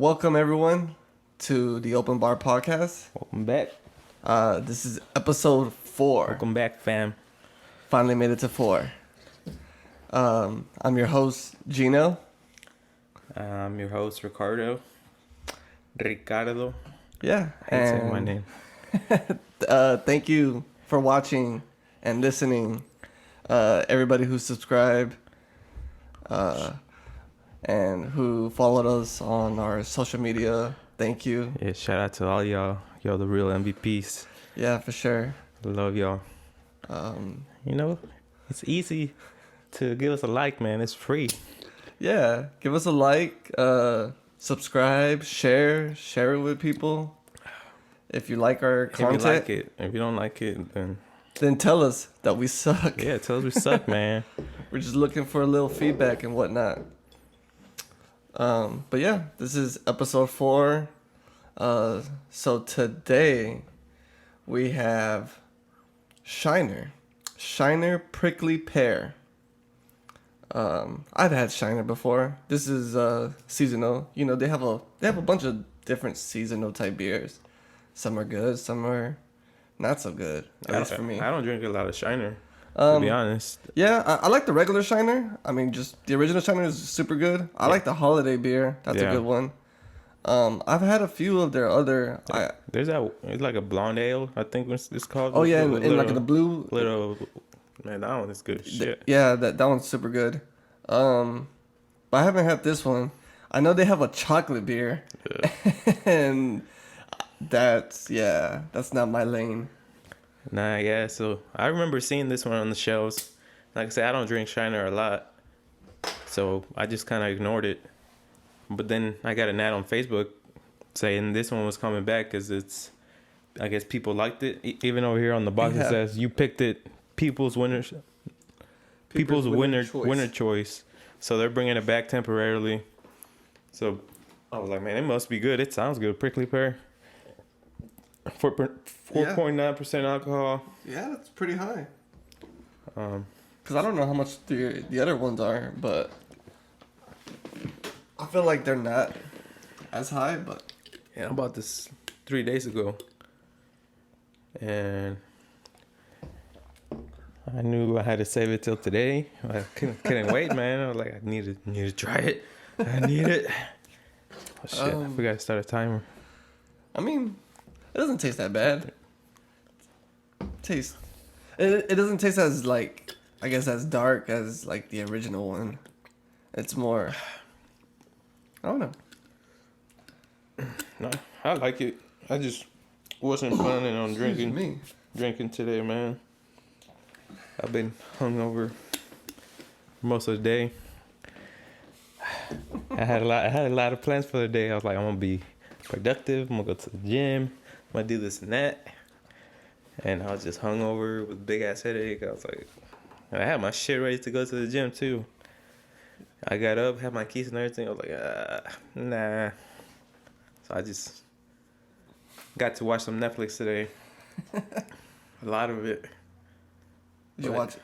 Welcome everyone to the Open Bar Podcast. Welcome back. This is episode 4. Welcome back, fam. Finally made it to 4. I'm your host, Gino. I'm your host, Ricardo. Yeah. I hate saying my name. Thank you for watching and listening. Everybody who subscribed and who followed us on our social media. Thank you. Yeah, shout out to all y'all. Y'all the real MVPs. Yeah, for sure. Love y'all. It's easy to give us a like, man. It's free. Yeah, give us a like, subscribe, share it with people. If you like our content. If you like it. If you don't like it, then tell us that we suck. Yeah, tell us we suck, man. We're just looking for a little feedback and whatnot. But yeah, this is episode 4. So today we have Shiner Prickly Pear. I've had Shiner before. This is seasonal. You know, they have a bunch of different seasonal type beers. Some are good, some are not so good. At least for me. I don't drink a lot of Shiner, to be honest. Yeah, I like the regular Shiner. I mean, just the original Shiner is super good. I like the holiday beer. That's a good one. I've had a few of their other. There's like a blonde ale, I think it's called. Oh yeah, and like the blue. Man, that one is good as shit. Yeah, that one's super good. But I haven't had this one. I know they have a chocolate beer, and that's not my lane. Nah, yeah. So I remember seeing this one on the shelves. Like I said, I don't drink Shiner a lot, so I just kind of ignored it. But then I got an ad on Facebook saying this one was coming back because I guess people liked it. Even over here on the box it says you picked it, people's winner choice. So they're bringing it back temporarily. So I was like, man, it must be good. It sounds good. Prickly Pear. 4.9% alcohol. Yeah, that's pretty high. Because I don't know how much the other ones are, but I feel like they're not as high. But yeah, I bought this 3 days ago, and I knew I had to save it till today. I couldn't wait, man. I was like, I need to try it. I need it. Oh shit! I forgot to start a timer. I mean, it doesn't taste that bad. It doesn't taste as like, I guess, as dark as like the original one. It's more, I don't know. No, I like it. I just wasn't planning on drinking today, man. I've been hungover most of the day. I had a lot of plans for the day. I was like, I'm gonna be productive. I'm gonna go to the gym. I'm gonna do this and that. And I was just hungover with a big ass headache. I was like, I had my shit ready to go to the gym too. I got up, had my keys and everything. I was like, nah. So I just got to watch some Netflix today. A lot of it. Did you watch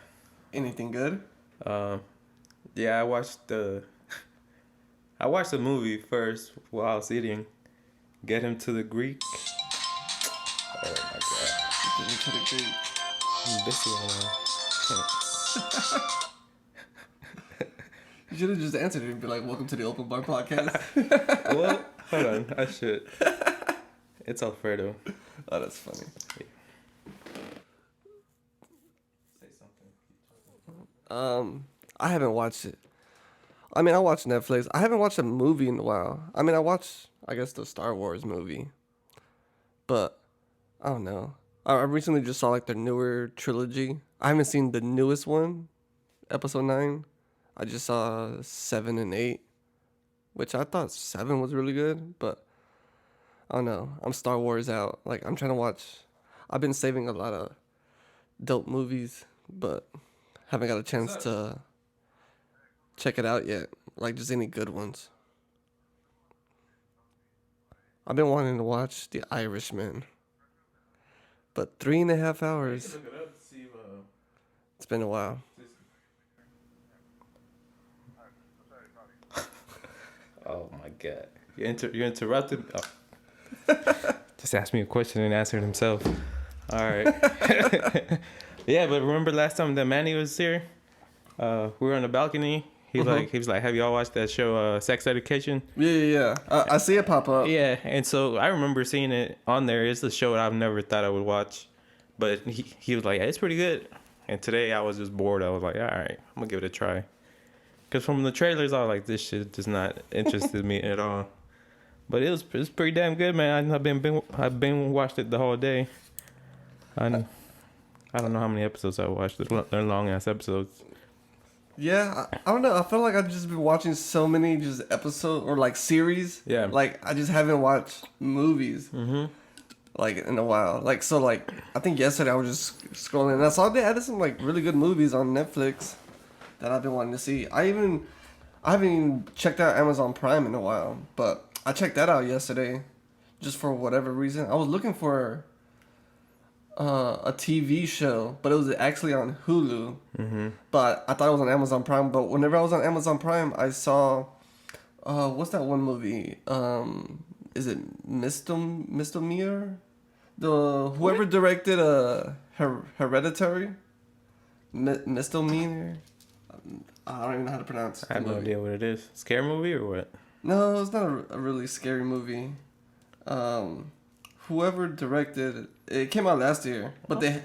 anything good? Yeah, I watched the movie first while I was eating. Get Him to the Greek. Oh my god. Get Him to the Greek. I'm busy right now. You should have just answered it and be like, welcome to the Open Bar Podcast. Well, hold on. I should. It's Alfredo. Oh, that's funny. Yeah. Say something. I haven't watched it. I mean, I watched Netflix. I haven't watched a movie in a while. I mean, I watched, I guess, the Star Wars movie. But, I don't know. I recently just saw, like, their newer trilogy. I haven't seen the newest one, Episode 9. I just saw 7 and 8, which I thought 7 was really good. But, I don't know. I'm Star Wars out. Like, I'm trying to watch. I've been saving a lot of dope movies, but haven't got a chance to check it out yet. Like, just any good ones. I've been wanting to watch The Irishman. But 3.5 hours. Look it up to see It's been a while. Oh my god. You interrupted. Oh. Just asked me a question and answered himself. All right. Yeah, but remember last time that Manny was here? We were on the balcony. He was like, have y'all watched that show, Sex Education? Yeah. I see it pop up. Yeah, and so I remember seeing it on there. It's a show that I've never thought I would watch, but he was like, it's pretty good. And today I was just bored. I was like, all right, I'm gonna give it a try. Cause from the trailers, I was like, this shit does not interest me at all. But it was pretty damn good, man. I've been watched it the whole day. I don't know how many episodes I watched. They're long ass episodes. Yeah, I don't know. I feel like I've just been watching so many just episodes or like series. Yeah. Like I just haven't watched movies. Like in a while. Like so like I think yesterday I was just scrolling and I saw they added some like really good movies on Netflix that I've been wanting to see. I haven't even checked out Amazon Prime in a while, but I checked that out yesterday just for whatever reason. I was looking for a TV show, but it was actually on Hulu. But I thought it was on Amazon Prime. But whenever I was on Amazon Prime, I saw what's that one movie? Is it Misdemeanor? The whoever directed Hereditary, Misdemeanor. I don't even know how to pronounce. I have no idea what it is. Scary movie or what? No, it's not a really scary movie. Whoever directed it came out last year, but I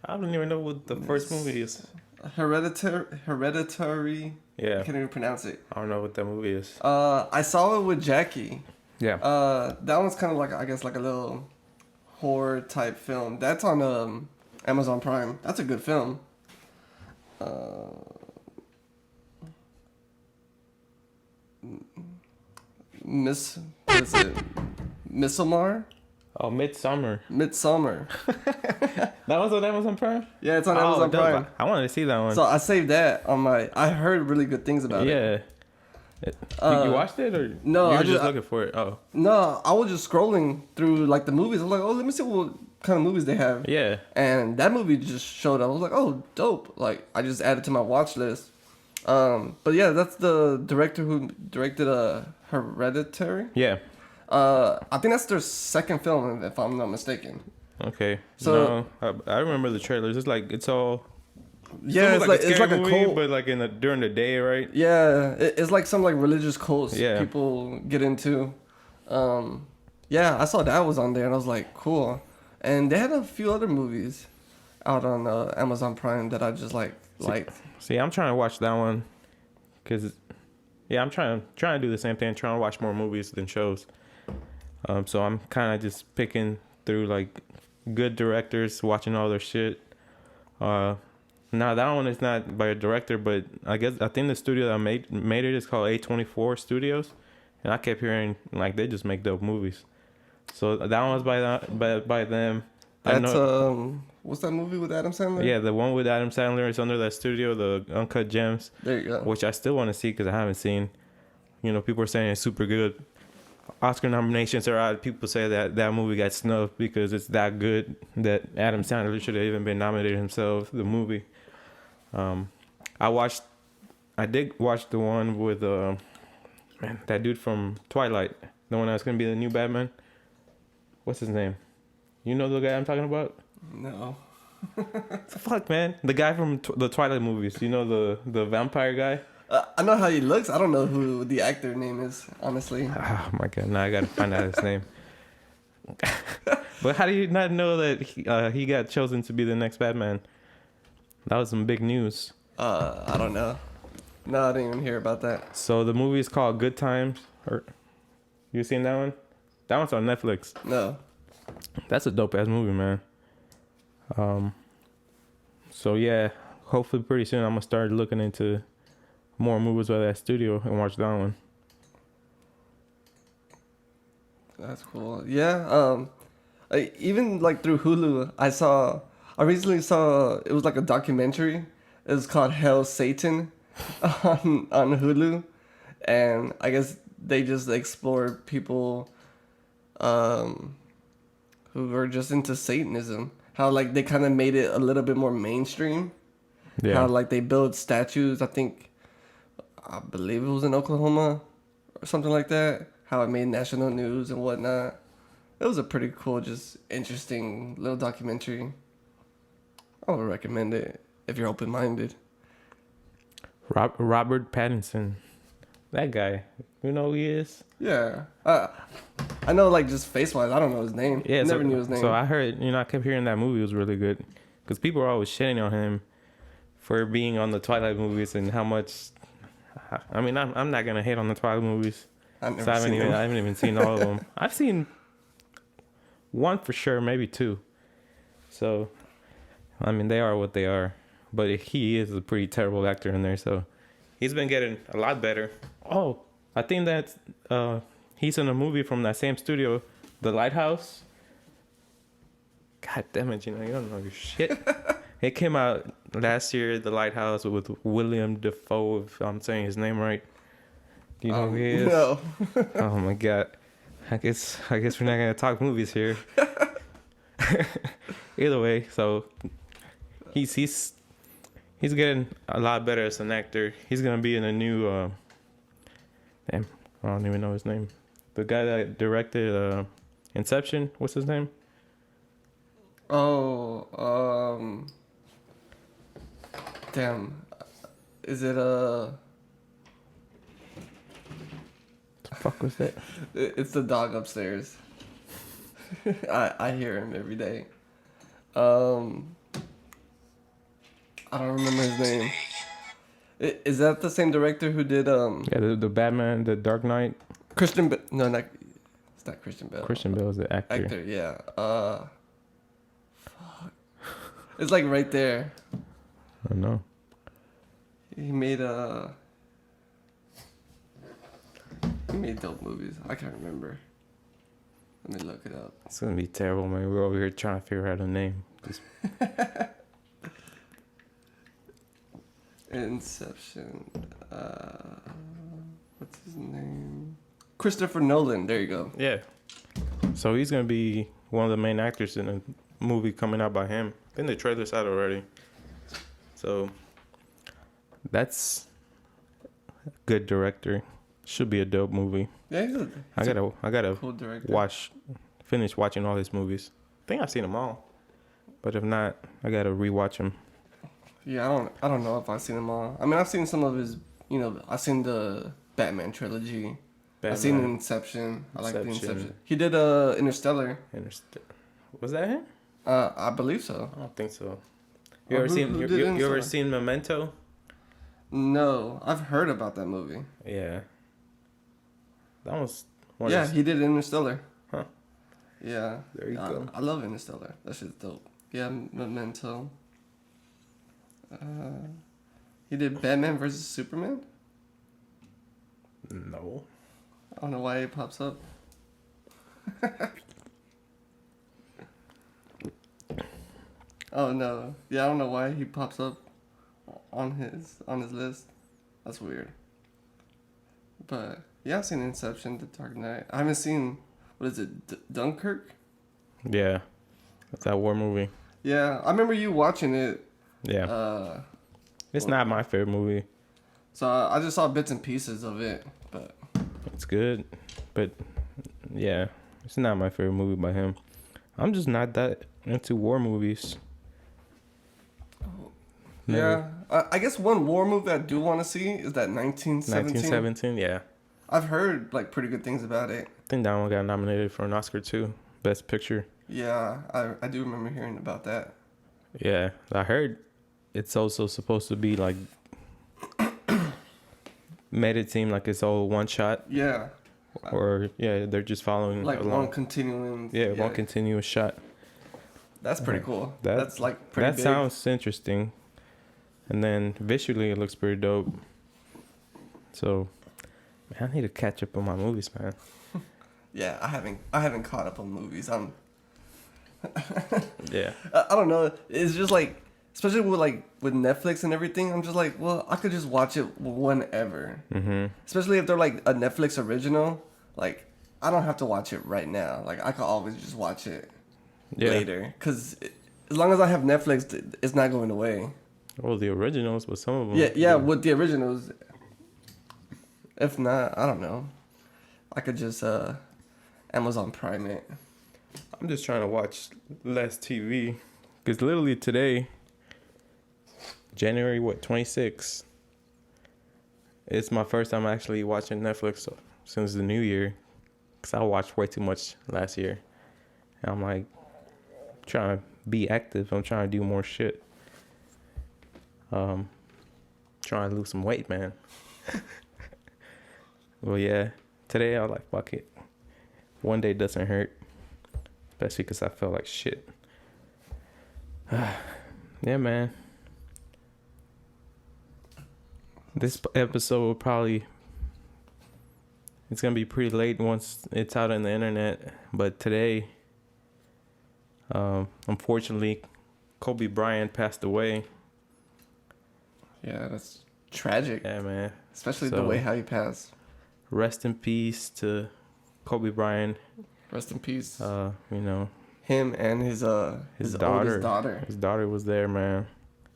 don't even know what the first movie is. Hereditary. Yeah. I can't even pronounce it. I don't know what that movie is. I saw it with Jackie. Yeah. That one's kind of like I guess like a little horror type film. That's on Amazon Prime. That's a good film. What is it? Midsommar? Oh, Midsummer. That was on Amazon Prime? Yeah, it's on Amazon Prime. I wanted to see that one. So I saved that on my. I heard really good things about it. Yeah. You watched it or no? You were just looking for it. Oh. No, I was just scrolling through like the movies. I was like, oh, let me see what kind of movies they have. Yeah. And that movie just showed up. I was like, oh, dope. Like I just added to my watch list. But yeah, that's the director who directed Hereditary. Yeah. I think that's their second film, if I'm not mistaken. Okay. So no, I remember the trailers. It's all. Yeah, it's like a movie, cult, but like during the day, right? Yeah, it's like some like religious cults. Yeah. People get into. Yeah, I saw that was on there, and I was like, cool. And they had a few other movies out on Amazon Prime that I just liked. See, I'm trying to watch that one, cause I'm trying to do the same thing, trying to watch more movies than shows. So I'm kind of just picking through like good directors, watching all their shit. Now that one is not by a director, but I think the studio that made it is called A24 Studios, and I kept hearing like they just make dope movies. So that one was by them. That's what's that movie with Adam Sandler? Yeah, the one with Adam Sandler is under that studio, the Uncut Gems. There you go. Which I still want to see because I haven't seen. You know, people are saying it's super good. Oscar nominations are out. People say that movie got snubbed because it's that good that Adam Sandler should have even been nominated himself. The movie. I did watch the one with that dude from Twilight, the one that's gonna be the new Batman. What's his name? You know the guy I'm talking about? No. Fuck, man, the guy from the Twilight movies. You know the vampire guy. I know how he looks. I don't know who the actor name is, honestly. Oh my god! Now I gotta find out his name. But how do you not know that he got chosen to be the next Batman? That was some big news. I don't know. No, I didn't even hear about that. So the movie is called Good Times. Or you seen that one? That one's on Netflix. No. That's a dope ass movie, man. So yeah, hopefully pretty soon I'm gonna start looking into more movies by that studio and watch that one. That's cool. Yeah. Even like through Hulu, I recently saw it was like a documentary. It was called Hell Satan on Hulu, and I guess they just explore people who are just into Satanism. How like they kind of made it a little bit more mainstream. Yeah. How like they build statues. I believe it was in Oklahoma or something like that. how it made national news and whatnot. It was a pretty cool, just interesting little documentary. I would recommend it if you're open minded. Robert Pattinson, that guy. You know who he is? Yeah. I know, like, just face wise, I don't know his name. Yeah, Never knew his name. So I heard, I kept hearing that movie was really good because people were always shitting on him for being on the Twilight movies and how much. I mean, I'm not gonna hate on the Twilight movies. I haven't even seen all of them. I've seen one for sure, maybe two. So, I mean, they are what they are. But he is a pretty terrible actor in there, so he's been getting a lot better. Oh, I think that he's in a movie from that same studio, The Lighthouse. God damn it, you don't know your shit. It came out last year, The Lighthouse, with William Dafoe, if I'm saying his name right. Do you know who he is? No. Oh my god. I guess we're not gonna talk movies here. Either way, so he's getting a lot better as an actor. He's gonna be in a new damn, I don't even know his name. The guy that directed Inception, what's his name? Oh, damn. Is it The fuck was that? It's the dog upstairs. I hear him every day. I don't remember his name. Is that the same director who did Yeah, the Batman, the Dark Knight. Christian Bale? No, it's not Christian Bale. Christian Bale is the actor. Actor, yeah. Fuck. It's like right there. I don't know. He made dope movies. I can't remember. Let me look it up. It's gonna be terrible, man. We're over here trying to figure out a name. Inception. What's his name? Christopher Nolan. There you go. Yeah. So he's gonna be one of the main actors in a movie coming out by him. I think the trailer's out already. So that's a good director. Should be a dope movie. Yeah, he's I gotta cool director. finish watching all his movies. I think I've seen them all, but if not, I gotta rewatch them. Yeah, I don't know if I've seen them all. I mean, I've seen some of his. I've seen the Batman trilogy. I've seen Inception. I like the Inception. He did Interstellar. Was that him? I believe so. I don't think so. You ever seen Memento? No, I've heard about that movie. Yeah. That was one. Yeah, he did Interstellar. Huh. Yeah. There you go. I love Interstellar. That shit's dope. Yeah, Memento. He did Batman vs Superman. No. I don't know why it pops up. Oh no. Yeah, I don't know why he pops up on his list. That's weird. But yeah, I've seen Inception, The Dark Knight. I haven't seen, what is it, Dunkirk? Yeah. That's that war movie. Yeah, I remember you watching it. Yeah. It's not my favorite movie. So I just saw bits and pieces of it, but it's good. But yeah, it's not my favorite movie by him. I'm just not that into war movies. Never. Yeah, I guess one war movie I do want to see is that 1917. 1917, yeah. I've heard like pretty good things about it. I think that one got nominated for an Oscar too, Best Picture. Yeah, I do remember hearing about that. Yeah, I heard it's also supposed to be like made it seem like it's all one shot. Yeah. Or yeah, they're just following like along. One continuing. Yeah, one continuous shot. That's pretty cool. That's like pretty big. That sounds interesting. And then visually it looks pretty dope. So, man, I need to catch up on my movies, man. Yeah, I haven't caught up on movies. Yeah. I don't know. It's just like, especially with Netflix and everything, I'm just like, well, I could just watch it whenever. Mm-hmm. Especially if they're like a Netflix original. Like, I don't have to watch it right now. Like, I could always just watch it later. Because as long as I have Netflix, it's not going away. Well, the originals, but some of them. Yeah, with the originals. If not, I don't know. I could just Amazon Prime it. I'm just trying to watch less TV. Because literally today, January, 26th, it's my first time actually watching Netflix since the new year. Because I watched way too much last year. And I'm like, trying to be active. I'm trying to do more shit. Trying to lose some weight, man. Well, yeah. Today, I was like, fuck it. One day doesn't hurt. Especially because I felt like shit. Yeah, man. This episode will probably... It's going to be pretty late once it's out on the internet. But today, unfortunately, Kobe Bryant passed away. Yeah, that's tragic. Yeah, man. Especially the way how he passed. Rest in peace to Kobe Bryant. Rest in peace. You know, him and his daughter. oldest daughter. His daughter was there, man.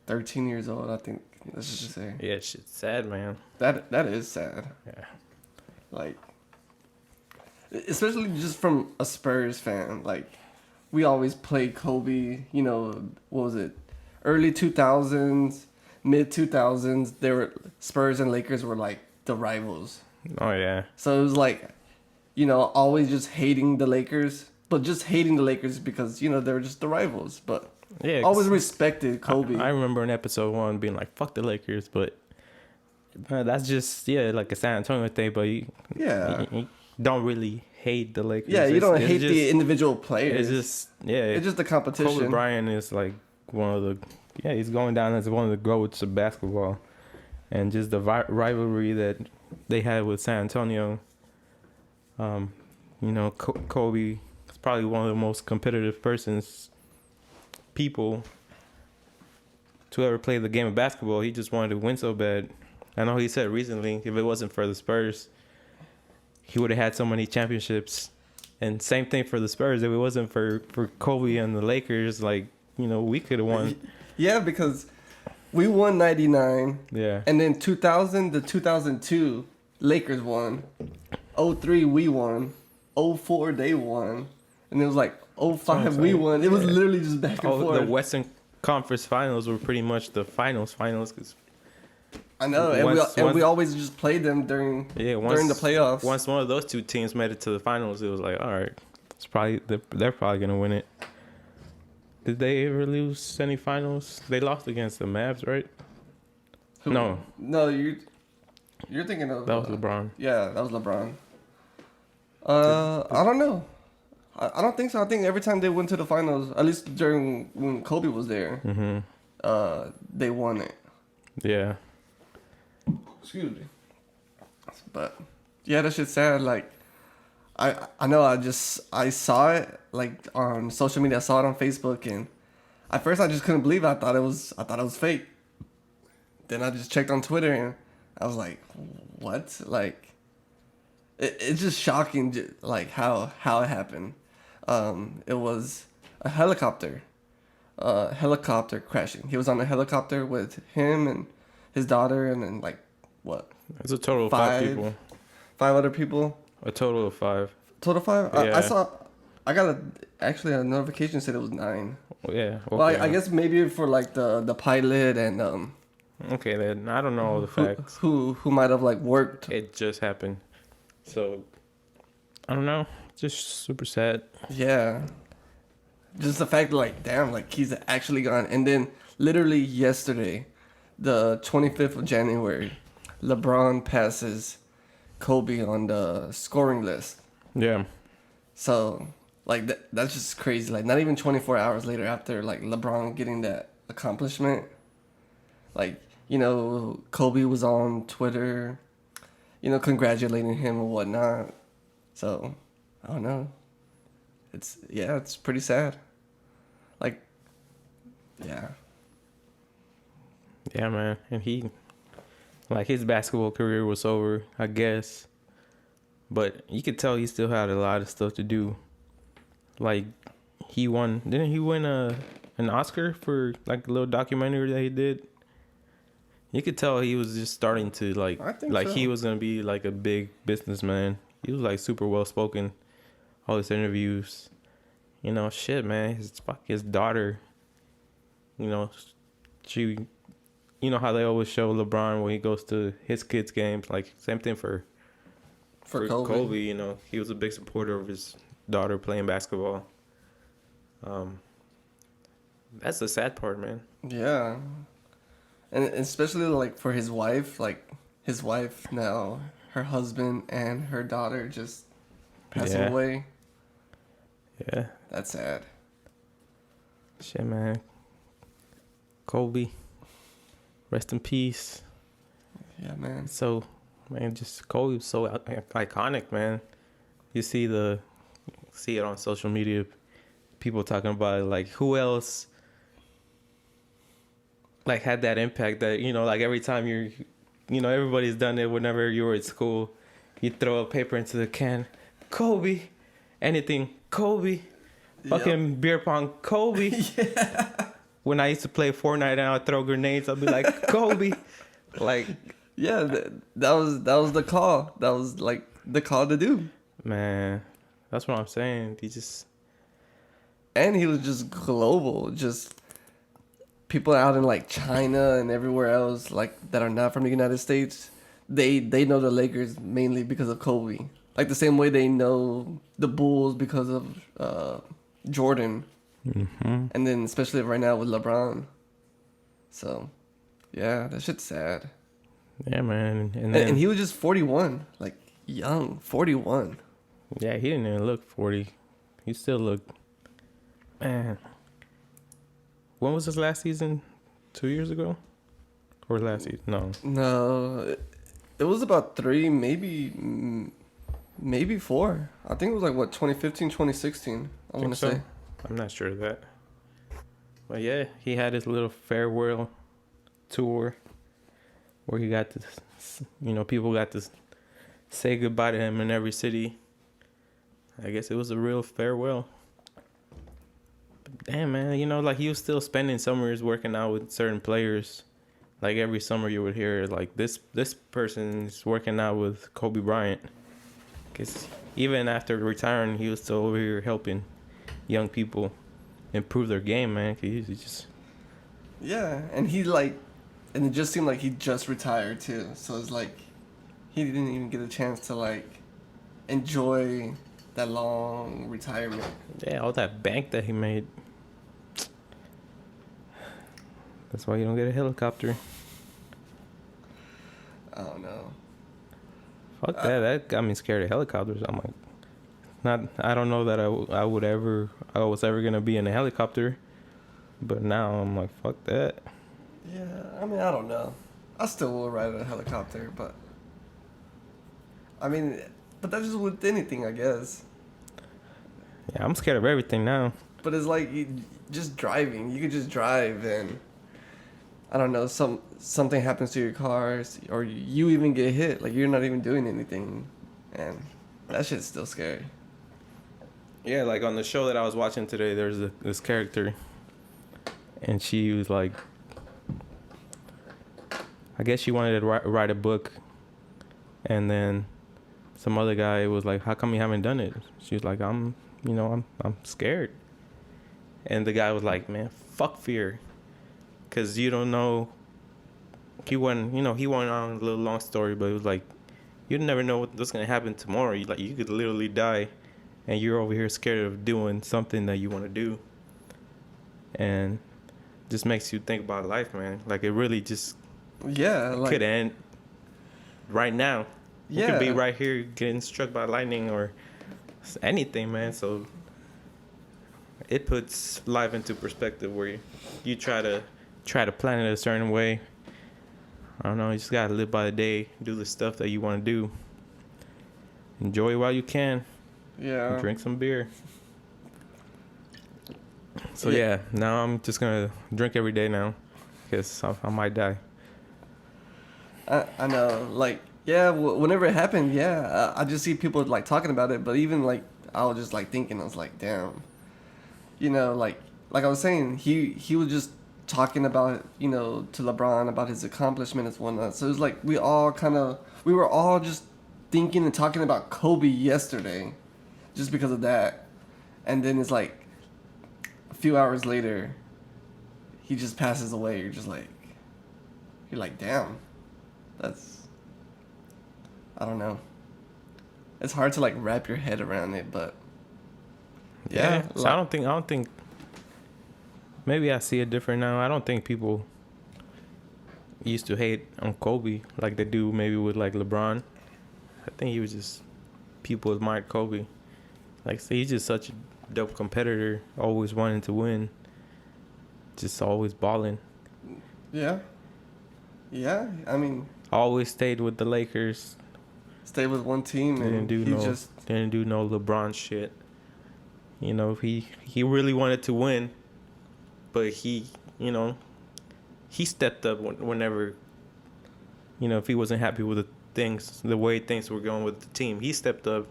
13 years old, I think. Let's just say. Yeah, shit's sad, man. That is sad. Yeah. Like, especially just from a Spurs fan. Like, we always played Kobe. You know, what was it? Early 2000s, mid 2000s. They were Spurs and Lakers were like the rivals. Oh yeah. So it was like, you know, always just hating the Lakers, but just hating the Lakers because, you know, they were just the rivals. But yeah, always respected Kobe. I remember in episode 1 being like, "Fuck the Lakers," but that's just like a San Antonio thing. But you don't really hate the Lakers. Yeah, you don't hate the individual players. It's just the competition. Kobe Bryant is like one of the he's going down as one of the GOATs of basketball, and just the rivalry that they had with San Antonio. You know, Kobe is probably one of the most competitive people to ever play the game of basketball. He just wanted to win so bad. I know he said recently, if it wasn't for the Spurs, he would have had so many championships. And same thing for the Spurs. If it wasn't for Kobe and the Lakers, like, you know, we could have won. Yeah, because we won 99. Yeah. And then 2000 to 2002, Lakers won. 03, we won. 04, they won. And it was like 05, we won. It was literally just back and forth. The Western Conference Finals were pretty much the finals. Cause I know, and we always just played them during the playoffs. Once one of those two teams made it to the finals, it was like, all right, they're probably gonna win it. Did they ever lose semifinals? They lost against the Mavs, right? No, you're thinking of that was LeBron. Yeah, that was LeBron. I don't know. I don't think so. I think every time they went to the finals, at least during when Kobe was there, they won it. Yeah. Excuse me. But yeah, that shit's sad. Like, I know. I saw it like on social media. I saw it on Facebook, and at first I just couldn't believe it. I thought it was fake. Then I just checked on Twitter, and I was like, what? Like, it's just shocking, like how it happened. It was a helicopter crashing. He was on a helicopter with him and his daughter, and then like what? It's a total of 5 people. 5 other people. A total of 5. Total 5. Yeah. I got a notification said it was 9. Yeah. Okay. Well, I guess maybe for like the pilot and Okay, then I don't know all the facts. Who might have like worked. It just happened. So I don't know. Just super sad. Yeah. Just the fact that, like, damn, like he's actually gone. And then literally yesterday, the 25th of January, LeBron passes Kobe on the scoring list. Yeah. So, like, that's just crazy. Like, not even 24 hours later after, like, LeBron getting that accomplishment. Like, you know, Kobe was on Twitter, you know, congratulating him and whatnot. So, I don't know. It's pretty sad. Like, yeah. Yeah, man. And his basketball career was over, I guess. But you could tell he still had a lot of stuff to do. Like, didn't he win an Oscar for, like, a little documentary that he did? You could tell he was just starting to, like, I think like so. He was going to be, like, a big businessman. he was like super well spoken. All his interviews, you know, shit, man. His daughter, you know, she, you know how they always show LeBron when he goes to his kids' games. Like same thing for Kobe. You know, he was a big supporter of his daughter playing basketball. That's the sad part, man. Yeah, and especially like for his wife, like his wife now, her husband and her daughter just passing away. Yeah. That's sad. Shit, man. Kobe, rest in peace. Yeah, man. So, man, just Kobe was so iconic, man. You see it on social media, people talking about it, like who else like had that impact that, you know, like every time everybody's done it whenever you were at school, you throw a paper into the can, Kobe, anything, Kobe, fucking beer pong, Kobe. Yeah. When I used to play Fortnite and I would throw grenades, I'd be like, Kobe. Like, yeah, that was the call. That was like the call to do. Man, that's what I'm saying. And he was just global. Just people out in like China and everywhere else, like that are not from the United States, they know the Lakers mainly because of Kobe. Like the same way they know the Bulls because of Jordan. Mm-hmm. And then especially right now with LeBron. So, yeah, that shit's sad. Yeah, man. And he was just 41, like young, 41. Yeah, he didn't even look 40. He still looked, man. When was his last season? 2 years ago? Or last season? No, it was about 3, maybe 4. I think it was like, 2015, 2016, I want to say. I'm not sure of that. But yeah, he had his little farewell tour where he got to, people got to say goodbye to him in every city. I guess it was a real farewell. But damn, man, like he was still spending summers working out with certain players. Like every summer you would hear like this person's working out with Kobe Bryant. Because even after retiring, he was still over here helping young people improve their game, man. He just... Yeah, and and it just seemed like he just retired too. So it's like he didn't even get a chance to like enjoy that long retirement. Yeah, all that bank that he made. That's why you don't get a helicopter. I don't know. Fuck that. That got me scared of helicopters. I'm like, I don't know that I was ever gonna be in a helicopter, but now I'm like, fuck that. Yeah, I mean, I don't know. I still will ride a helicopter, but that's just with anything, I guess. Yeah, I'm scared of everything now. But it's like just driving. You could just drive and I don't know, something happens to your cars or you even get hit. Like you're not even doing anything, and that shit's still scary. Yeah, like on the show that I was watching today, there's this character, and she was like, I guess she wanted to write a book, and then some other guy was like, how come you haven't done it? She was like, I'm scared. And the guy was like, man, fuck fear. Because you don't know, he went on a little long story, but it was like, you never know what's going to happen tomorrow. You could literally die, and you're over here scared of doing something that you want to do. And just makes you think about life, man. Like, it really just could end right now. You could be right here getting struck by lightning or anything, man. So it puts life into perspective where you try to plan it a certain way. I don't know, you just gotta live by the day, do the stuff that you want to do, enjoy it while you can. Yeah. Drink some beer. So yeah, now I'm just gonna drink every day now, because I might die. I know, like, yeah, whenever it happened, I just see people like talking about it, but even like I was just like thinking, I was like, damn, like I was saying, he was just talking about, to LeBron about his accomplishments and whatnot. So it was like we were all just thinking and talking about Kobe yesterday, just because of that, and then it's like a few hours later, he just passes away. You're like, damn, that's, I don't know. It's hard to like wrap your head around it, but yeah. So I don't think. Maybe I see it different now. I don't think people used to hate on Kobe like they do maybe with like LeBron. I think he was just people admired Kobe. Like, say he's just such a dope competitor, always wanting to win, just always balling. Yeah. Yeah. I mean, always stayed with the Lakers. Stayed with one team and didn't do no LeBron shit. You know, he really wanted to win, but he stepped up whenever, if he wasn't happy with the way things were going with the team, he stepped up.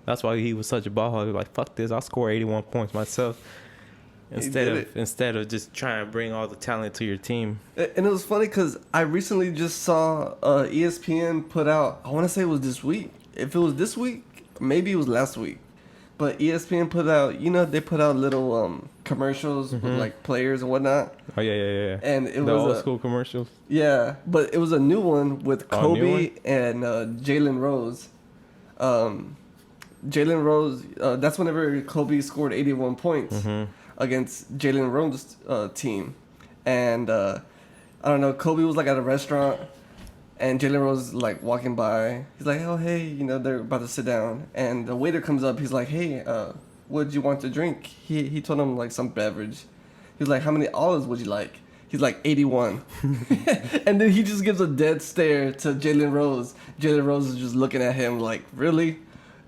That's why he was such a ball hog. He was like, fuck this, I'll score 81 points myself. Instead of just trying to bring all the talent to your team. And it was funny because I recently just saw ESPN put out, I want to say it was this week. If it was this week, maybe it was last week. But ESPN put out, they put out little commercials with like players and whatnot. Oh, yeah. And it the was old school commercials. Yeah, but it was a new one with Kobe and Jalen Rose. Jalen Rose, that's whenever Kobe scored 81 points against Jalen Rose's team. And I don't know, Kobe was like at a restaurant and Jalen Rose like walking by. He's like, oh, hey, they're about to sit down. And the waiter comes up. He's like, hey, what do you want to drink? He told him like some beverage. He was like, how many olives would you like? He's like, 81. And then he just gives a dead stare to Jalen Rose. Jalen Rose is just looking at him like, really?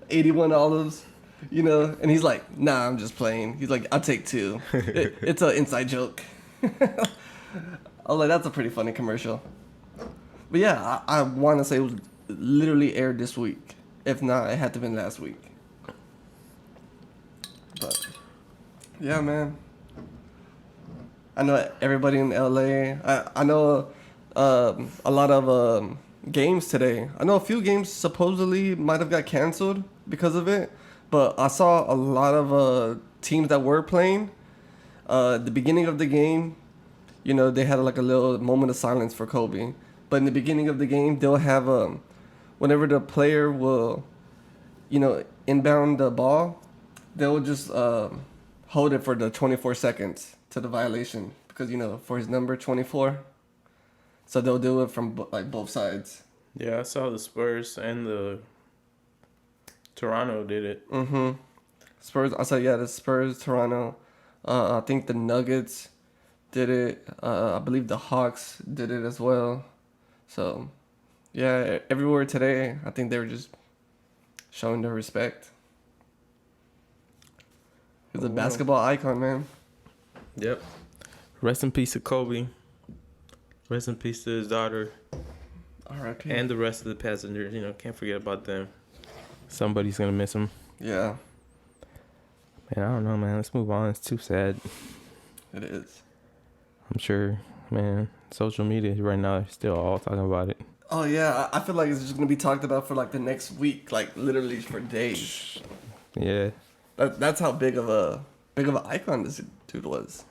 81 olives? And he's like, nah, I'm just playing. He's like, I'll take 2. It's an inside joke. I was like, that's a pretty funny commercial. But yeah, I want to say it was literally aired this week. If not, it had to have been last week. But yeah, man. I know everybody in LA. I know a lot of games today. I know a few games supposedly might have got canceled because of it. But I saw a lot of teams that were playing. The beginning of the game, they had like a little moment of silence for Kobe. But in the beginning of the game, they'll have whenever the player will, inbound the ball, they'll just hold it for the 24 seconds to the violation because, for his number 24. So they'll do it from both sides. Yeah, I saw the Spurs and the Toronto did it. Spurs, I said, yeah, the Spurs, Toronto. I think the Nuggets did it. I believe the Hawks did it as well. So, yeah, everywhere today, I think they were just showing their respect. He's a basketball icon, man. Yep. Rest in peace to Kobe. Rest in peace to his daughter. R.I.P. And the rest of the passengers. Can't forget about them. Somebody's going to miss him. Yeah. Man, I don't know, man. Let's move on. It's too sad. It is. I'm sure, man. Social media right now is still all talking about it. Oh, yeah. I feel like it's just going to be talked about for like the next week. Like literally for days. Yeah. That's how big of an icon this dude was.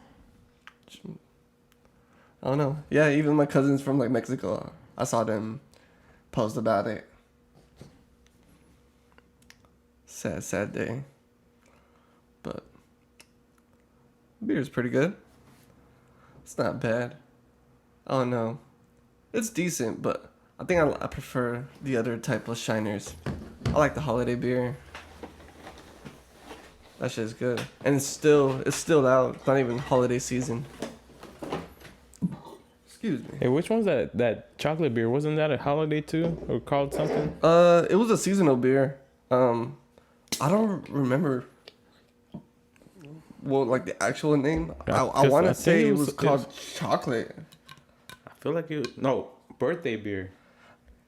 I don't know. Yeah, even my cousins from like Mexico, I saw them post about it. Sad day. But beer's pretty good. It's not bad. Oh no, it's decent, but I think I prefer the other type of shiners. I like the holiday beer. That shit's good, and it's still out. It's not even holiday season. Excuse me. Hey, which one's that chocolate beer? Wasn't that a holiday too, or called something? It was a seasonal beer. I don't remember. Well, like the actual name. I want to say it was called chocolate. I feel like birthday beer.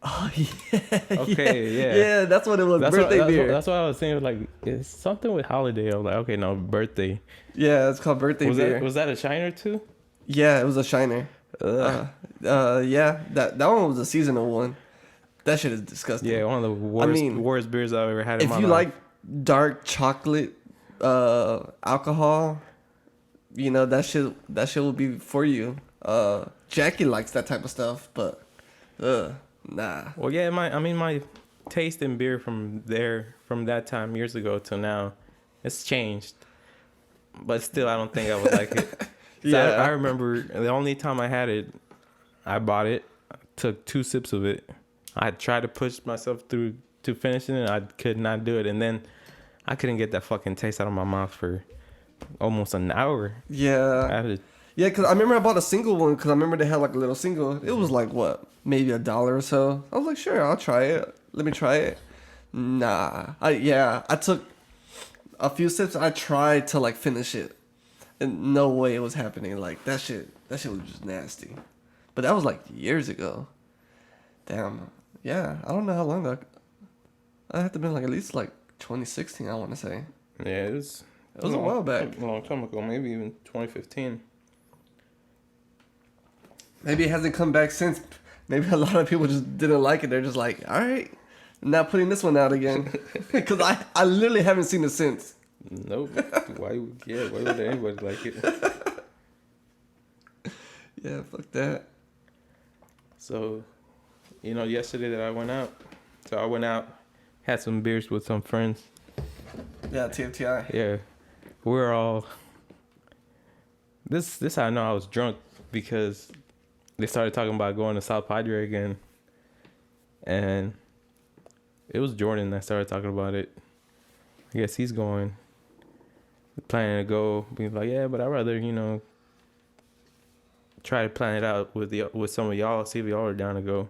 Oh yeah. Okay, yeah. Yeah, that's what it was. Birthday beer. That's what I was saying. Like, it's something with holiday. I was like, okay, no, birthday. Yeah, it's called birthday beer. Was that a shiner too? Yeah, it was a shiner. Yeah, that one was a seasonal one. That shit is disgusting. Yeah, one of the worst beers I've ever had in my life. If you like dark chocolate alcohol, you know, that shit will be for you. Jackie likes that type of stuff, but nah. Well, yeah, my taste in beer from that time years ago till now, it's changed. But still, I don't think I would like it. Yeah. I remember the only time I had it, I bought it, took 2 sips of it. I tried to push myself through to finishing it. I could not do it. And then I couldn't get that fucking taste out of my mouth for almost an hour. Yeah. Yeah, because I remember I bought a single one because I remember they had like a little single. It was like, what, maybe $1 or so. I was like, sure, I'll try it. Let me try it. Nah. I took a few sips. I tried to like finish it. And no way it was happening. Like, that shit was just nasty. But that was like years ago. Damn. Yeah, I don't know how long that. I had to been like at least like 2016, I want to say. Yeah, it was a while back. A long time ago, maybe even 2015. Maybe it hasn't come back since. Maybe a lot of people just didn't like it. They're just like, all right, I'm not putting this one out again. Because I literally haven't seen it since. Nope. Why would anybody like it? Yeah, fuck that. So, yesterday that I went out, had some beers with some friends. Yeah, TFTI. Yeah. We're all... This I know I was drunk because they started talking about going to South Padre again. And it was Jordan that started talking about it. I guess he's going. Planning to go. Be like, yeah, but I'd rather, try to plan it out with some of y'all, see if y'all are down to go.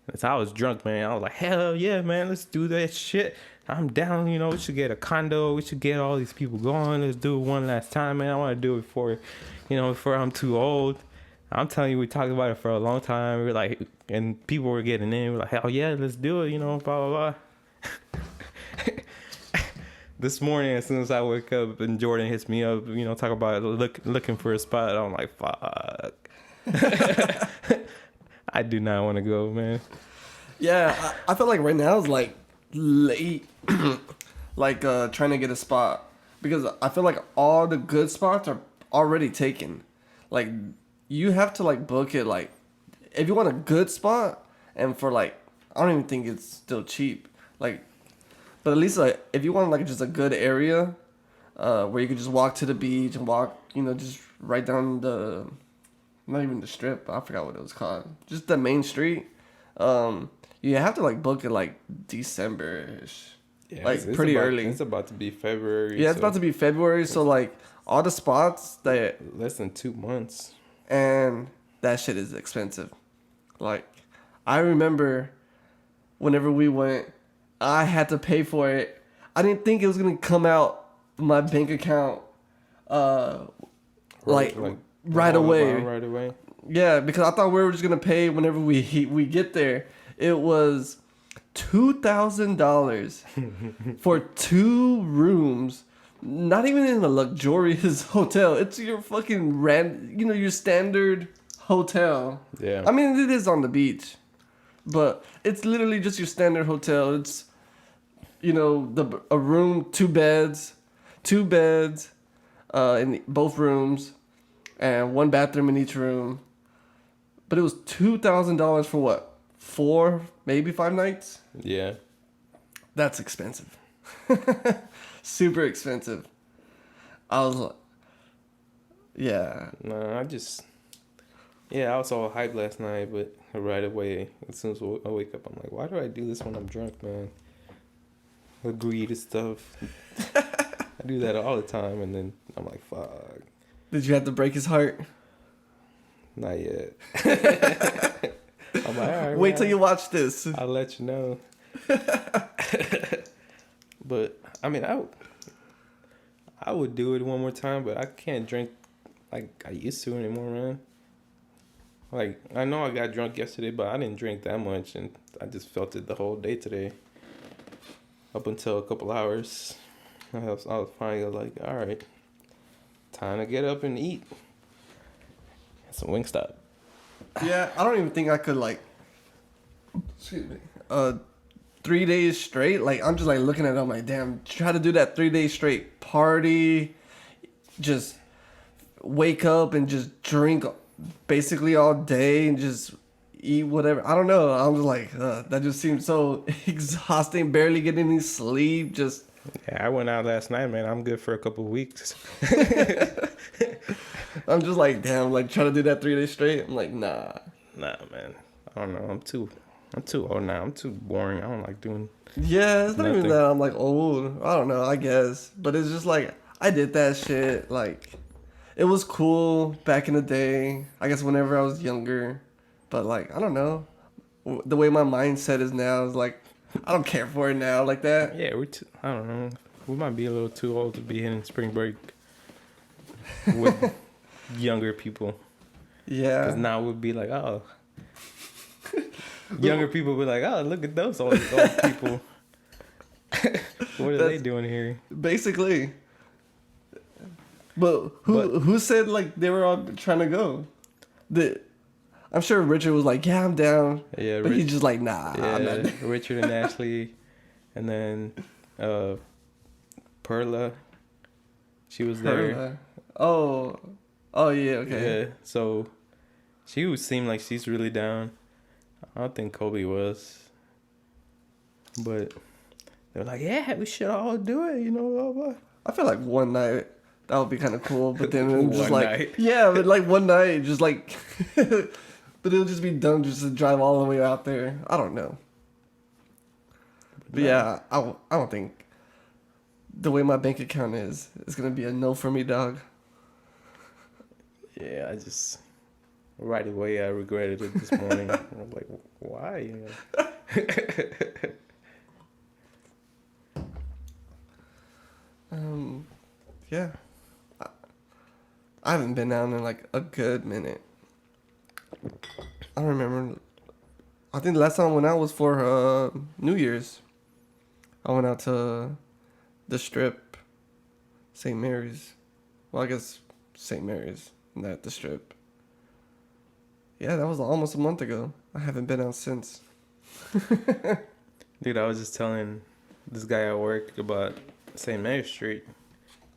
And so I was drunk, man. I was like, hell yeah, man, let's do that shit. I'm down, we should get a condo. We should get all these people going. Let's do it one last time, man. I want to do it before I'm too old. I'm telling you, we talked about it for a long time. We're like, and people were getting in. We're like, hell yeah, let's do it, blah, blah, blah. This morning, as soon as I wake up and Jordan hits me up, talk about looking for a spot, I'm like, fuck. I do not want to go, man. Yeah, I feel like right now is like late, like trying to get a spot, because I feel like all the good spots are already taken. Like, you have to like book it, like if you want a good spot, and for like, I don't even think it's still cheap, like. But at least like if you want like just a good area, where you could just walk to the beach and walk, just right down the, not even the strip, I forgot what it was called, just the main street. You have to like book it like December-ish, yeah, like it's pretty early. It's about to be February. Yeah, it's about to be February, so like all the spots that less than 2 months, and that shit is expensive. Like, I remember whenever we went, I had to pay for it. I didn't think it was gonna come out my bank account, right away. Right away. Yeah, because I thought we were just gonna pay whenever we get there. It was $2,000 for 2 rooms. Not even in a luxurious hotel. It's your fucking your standard hotel. Yeah. I mean, it is on the beach, but it's literally just your standard hotel. It's a room, 2 beds, in both rooms, and 1 bathroom in each room. But it was $2,000 for what? 4, maybe 5 nights? Yeah. That's expensive. Super expensive. I was like, yeah. No, I was all hyped last night, but right away, as soon as I wake up, I'm like, why do I do this when I'm drunk, man? Agree to stuff. I do that all the time, and then I'm like, fuck. Did you have to break his heart? Not yet. I'm like, all right, wait till you watch this. I'll let you know. But I mean, I would do it one more time, but I can't drink like I used to anymore, man. Like, I know I got drunk yesterday, but I didn't drink that much, and I just felt it the whole day today. Up until a couple hours, I was finally like, all right, time to get up and eat. Some Wingstop. Yeah, I don't even think I could, like, excuse me. 3 days straight. Like I'm just like looking at it. I'm like, damn, try to do that 3 days straight. Party, just wake up and just drink basically all day and just eat whatever. I don't know. I was like, that just seems so exhausting. Barely getting any sleep. Just Yeah, I went out last night, man. I'm good for a couple of weeks. I'm just like, damn. Like trying to do that 3 days straight. I'm like, nah. Nah, man. I don't know. I'm too old now. I'm too boring. I don't like doing. Yeah, it's not even Nothing. that I'm like old. I don't know, I guess. But it's just like I did that shit. Like it was cool back in the day. I guess whenever I was younger. But like, I don't know. The way my mindset is now is like I don't care for it now like that. Yeah, I don't know. We might be a little too old to be in spring break with younger people. Yeah. Because now we'd be like, oh. Younger people be like, oh, look at those old people. What are they doing here? Basically. But who said like they were all trying to go? I'm sure Richard was like, yeah, I'm down. Yeah, but he's just like, nah, I'm yeah, not. Richard and Ashley, and then Perla, she was there. Oh yeah, okay. Yeah, so she would seem like she's really down. I don't think Kobe was, but they're like, yeah, we should all do it, you know. Blah, blah. I feel like one night that would be kind of cool, but then it just One like night. yeah, but like one night, just like, but it'll just be dumb just to drive all the way out there. I don't know. But yeah, I don't think the way my bank account is, it's gonna be a no for me, dog. Yeah, I just right away I regretted it this morning. I'm like, why? Yeah. I haven't been down in like a good minute. I don't remember. I think the last time I went out was for New Year's. I went out to the Strip, St. Mary's. Well, I guess St. Mary's, not the Strip. Yeah, that was almost a month ago. I haven't been out since. Dude, I was just telling this guy at work about St. Mary Street.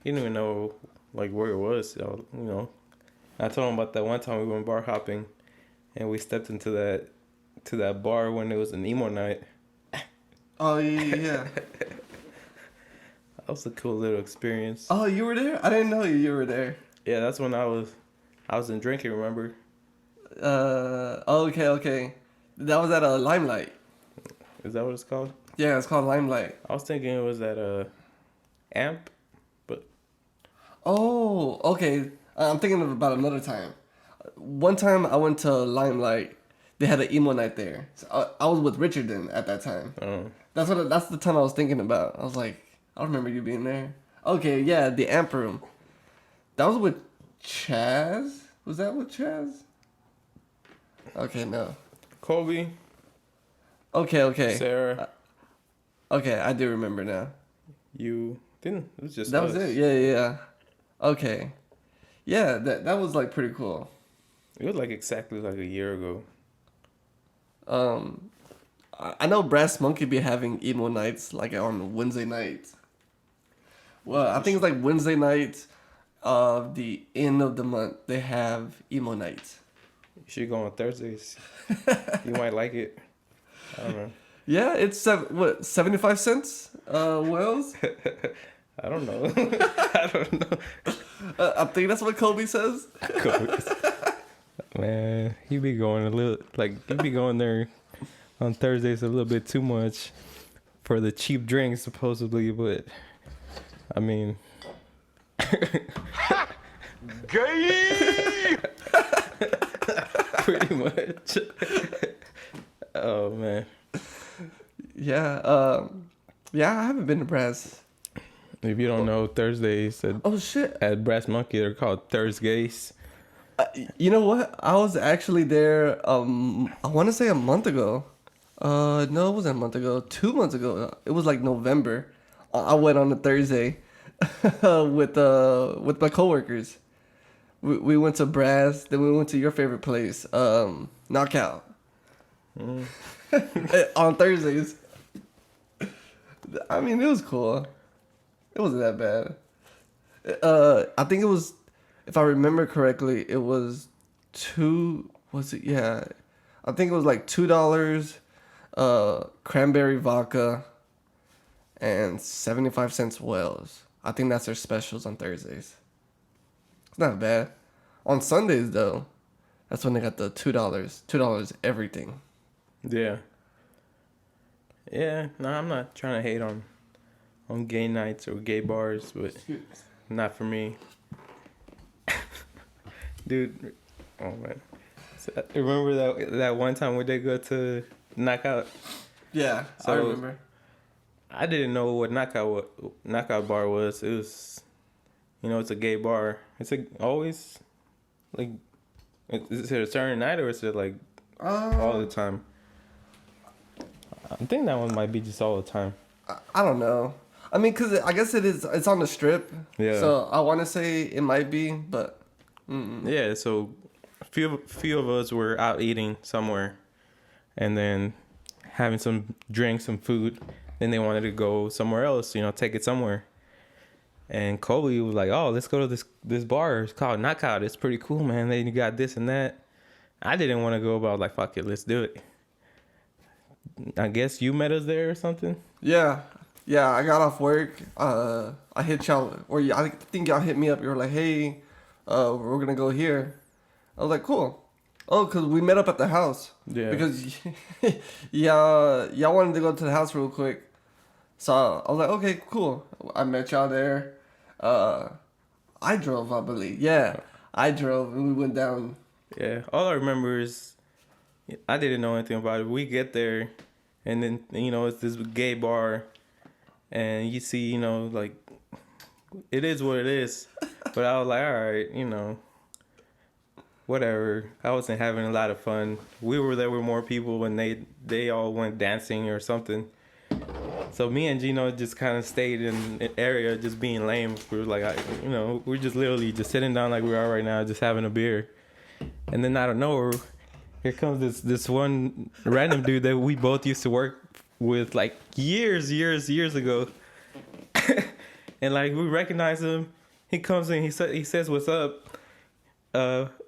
He didn't even know like where it was. So, you know, I told him about that one time we went bar hopping, and we stepped into that bar when it was an emo night. Oh yeah. That was a cool little experience. Oh, you were there? I didn't know you were there. Yeah, that's when I was in drinking. Remember? Okay. That was at a Limelight. Is that what it's called? Yeah, it's called Limelight. I was thinking it was at Amp, but Oh, okay. I'm thinking about another time. One time I went to Limelight. They had an emo night there. So I was with Richard then at that time. That's the time I was thinking about. I was like, I remember you being there. Okay, yeah, the amp room. That was with Chaz. Was that with Chaz? Okay, no. Kobe, Okay. Sarah, Okay, I do remember now. you didn't. It was just That us. was it. Yeah. Okay. Yeah, that was like pretty cool. It was like exactly like a year ago. I know Brass Monkey be having emo nights like on Wednesday nights. Well, I think it's like Wednesday nights of the end of the month. They have emo nights. You should go on Thursdays. You might like it. I don't know. Yeah, it's 75 cents. Wells. I don't know. I don't know. I think that's what Kobe says. Man, he be going there on Thursdays a little bit too much for the cheap drinks supposedly, but I mean, Gay! pretty much. Oh man. Yeah. I haven't been to Brass. If you don't know, Thursdays Oh shit. at Brass Monkey, they're called Thursdays. You know what? I was actually there. I want to say a month ago. No, it wasn't a month ago. 2 months ago. It was like November. I went on a Thursday with my coworkers. We went to Brass. Then we went to your favorite place, Knockout. On Thursdays. I mean, it was cool. It wasn't that bad. I think it was, if I remember correctly, it was two. Was it? Yeah, I think it was like $2. Cranberry vodka, and 75 cents Wells. I think that's their specials on Thursdays. It's not bad. On Sundays though, that's when they got the $2. $2 everything. Yeah. Yeah. No, I'm not trying to hate on gay nights or gay bars, but not for me. Dude, oh man. So, remember that one time we did go to Knockout? Yeah, I remember. I didn't know what Knockout bar was. It was, it's a gay bar. It's always, like, is it a certain night or is it like all the time? I think that one might be just all the time. I don't know. I mean, cause I guess it is. It's on the Strip. Yeah. So I want to say it might be, but. Yeah. So, few of us were out eating somewhere, and then having some drinks, some food. Then they wanted to go somewhere else. Take it somewhere. And Kobe was like, "Oh, let's go to this bar. It's called Knockout. It's pretty cool, man. They got this and that." I didn't want to go, but I was like, "Fuck it, let's do it." I guess you met us there or something. Yeah, I got off work. I hit y'all, or I think y'all hit me up. You were like, "Hey, we're gonna go here." I was like, "Cool." Oh, cause we met up at the house. Yeah. Because y'all wanted to go to the house real quick, so I was like, "Okay, cool." I met y'all there. I drove, I believe. Yeah, I drove, and we went down. Yeah. All I remember is I didn't know anything about it. We get there, and then it's this gay bar, and you see like it is what it is. But I was like, all right, whatever. I wasn't having a lot of fun. We were there with more people, and they all went dancing or something. So me and Gino just kind of stayed in an area, just being lame. We were like, we're just literally just sitting down like we are right now, just having a beer. And then out of nowhere, here comes this one random dude that we both used to work with like years ago. And like we recognize him. He comes in, he says what's up.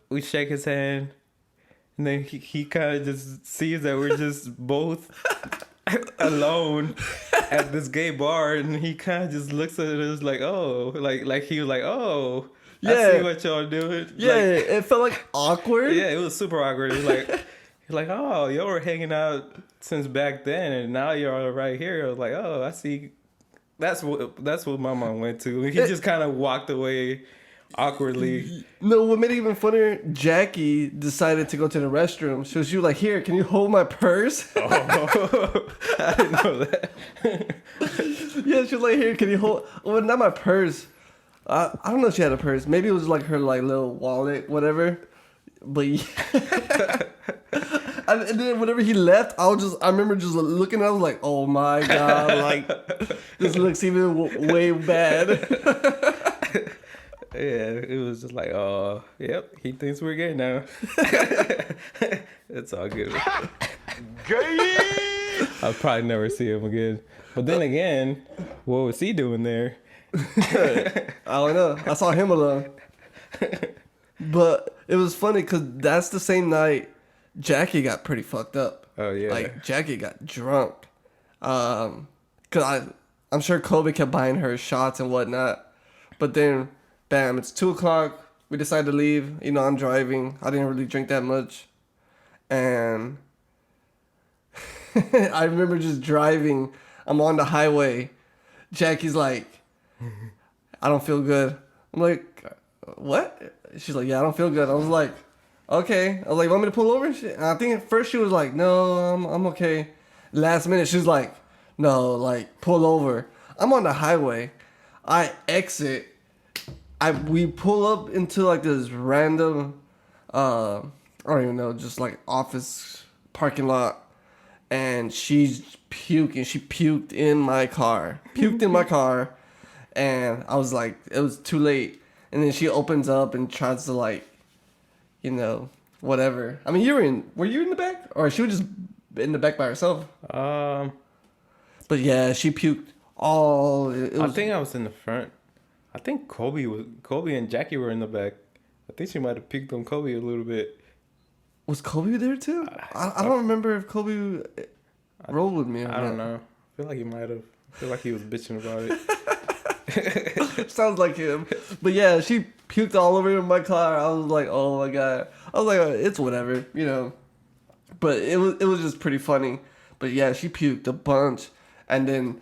We shake his hand, and then he kind of just sees that we're just both alone at this gay bar, and he kind of just looks at us like, oh, like he was like, oh, yeah, I see what y'all doing. Yeah, like, it felt like awkward. Yeah, it was super awkward. It was like, oh, y'all were hanging out since back then, and now you're right here. I was like, oh, I see. That's what my mom went to. He just kind of walked away awkwardly. No, what made it even funnier, Jackie decided to go to the restroom. So she was like, "Here, can you hold my purse?" Oh, I didn't know that. Yeah, she was like, "Here, can you hold?" Well, not my purse. I don't know if she had a purse. Maybe it was like her like little wallet, whatever. But yeah. And then whenever he left, I remember just looking at him like, oh my God, like, this looks even way bad. Yeah, it was just like, oh, yep, he thinks we're gay now. It's all good. Gay! I'll probably never see him again. But then again, what was he doing there? I don't know. I saw him alone. But it was funny because that's the same night Jackie got pretty fucked up. Oh, yeah. Like, Jackie got drunk. Because I'm sure Kobe kept buying her shots and whatnot. But then, bam, it's 2 o'clock. We decided to leave. I'm driving. I didn't really drink that much. And I remember just driving. I'm on the highway. Jackie's like, I don't feel good. I'm like, what? She's like, yeah, I don't feel good. I was like, okay. I was like, want me to pull over? And I think at first she was like, no, I'm okay. Last minute, she's like, no, like, pull over. I'm on the highway. I exit. We pull up into like this random, I don't even know, just like office parking lot. And she's puking. She puked in my car. And I was like, it was too late. And then she opens up and tries to like, whatever. I mean, were you in the back? Or she was just in the back by herself. Um, But yeah, she puked all. It I was. think I was in the front. I think Kobe and Jackie were in the back. I think she might have peeked on Kobe a little bit. Was Kobe there too? I don't remember if Kobe rolled with me or I don't not. know. I feel like he might have. I feel like he was bitching about it. Sounds like him. But yeah, she puked all over my car. I was like, oh my god. I was like, it's whatever, you know. But it was just pretty funny. But yeah, she puked a bunch, and then,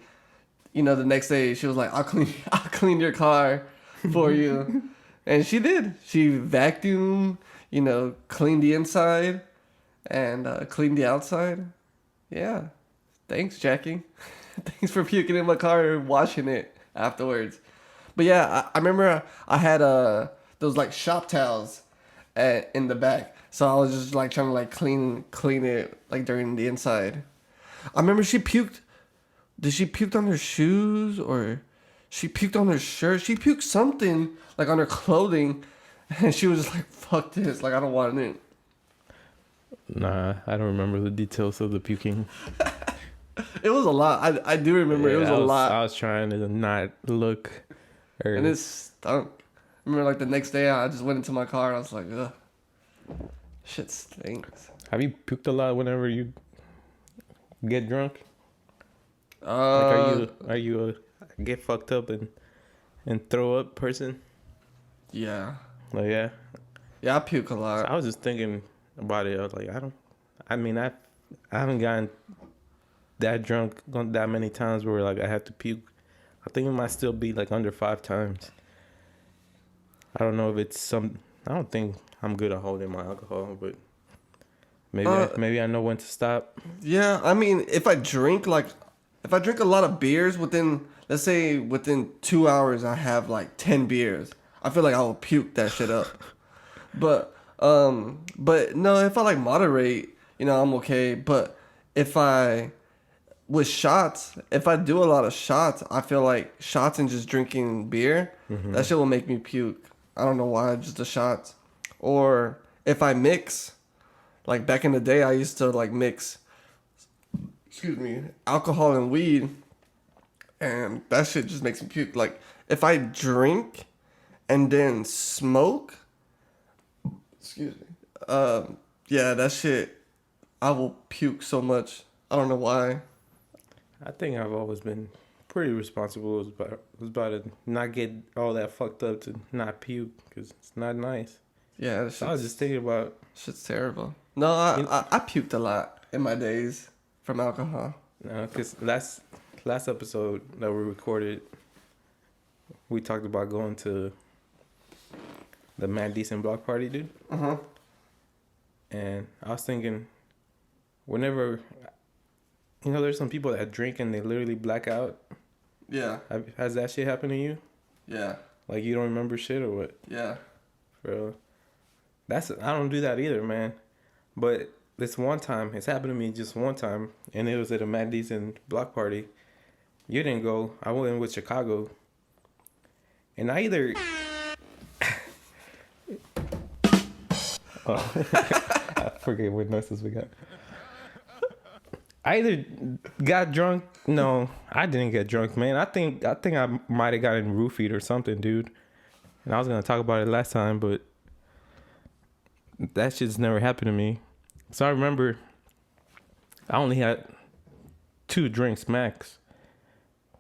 you know, the next day she was like, I'll clean your car for you, and she did. She vacuumed, you know, cleaned the inside, and cleaned the outside. Yeah, thanks, Jackie. Thanks for puking in my car and washing it afterwards. But yeah, I remember I had those like shop towels in the back, so I was just like trying to like clean it like during the inside. I remember she puked. Did she puke on her shoes or she puked on her shirt? She puked something like on her clothing, and she was just like, "Fuck this! Like I don't want it." Nah, I don't remember the details of the puking. It was a lot. I do remember it was a lot, I was trying to not look. and it stunk. I remember like the next day I just went into my car and I was like, ugh, shit stinks. Have you puked a lot whenever you get drunk? Uh, Are you a get fucked up and throw up person? yeah, Like yeah. I puke a So lot. I was just thinking about it. I was like, I haven't gotten that drunk that many times where like I have to puke. I think it might still be like under 5 times. I don't know if it's some. I don't think I'm good at holding my alcohol, but maybe I know when to stop. Yeah, I mean, if I drink a lot of beers within, let's say within 2 hours, I have like 10 beers. I feel like I will puke that shit up. But no, if I like moderate, you know, I'm okay. But with shots, if I do a lot of shots, I feel like shots and just drinking beer, that shit will make me puke. I don't know why, just the shots. Or if I mix, like back in the day, I used to like mix, alcohol and weed, and that shit just makes me puke. Like if I drink and then smoke, yeah, that shit, I will puke so much. I don't know why. I think I've always been pretty responsible. It was about to not get all that fucked up to not puke because it's not nice. Yeah, So I was just thinking about. shit's terrible. No, I puked a lot in my days from alcohol. Because last episode that we recorded, we talked about going to the Mad Decent block party, dude. And I was thinking, whenever, there's some people that drink and they literally black out. Yeah. Has that shit happened to you? Yeah. Like you don't remember shit or what? Yeah. Bro, I don't do that either, man. But this one time, it's happened to me just one time, and it was at a Mad Decent block party. You didn't go. I went with Chicago. And I either... I forget what noises we got. I either got drunk. No, I didn't get drunk, man. I think I might have gotten roofied or something, dude. And I was gonna talk about it last time, but that shit's never happened to me. So I remember I only had 2 drinks max.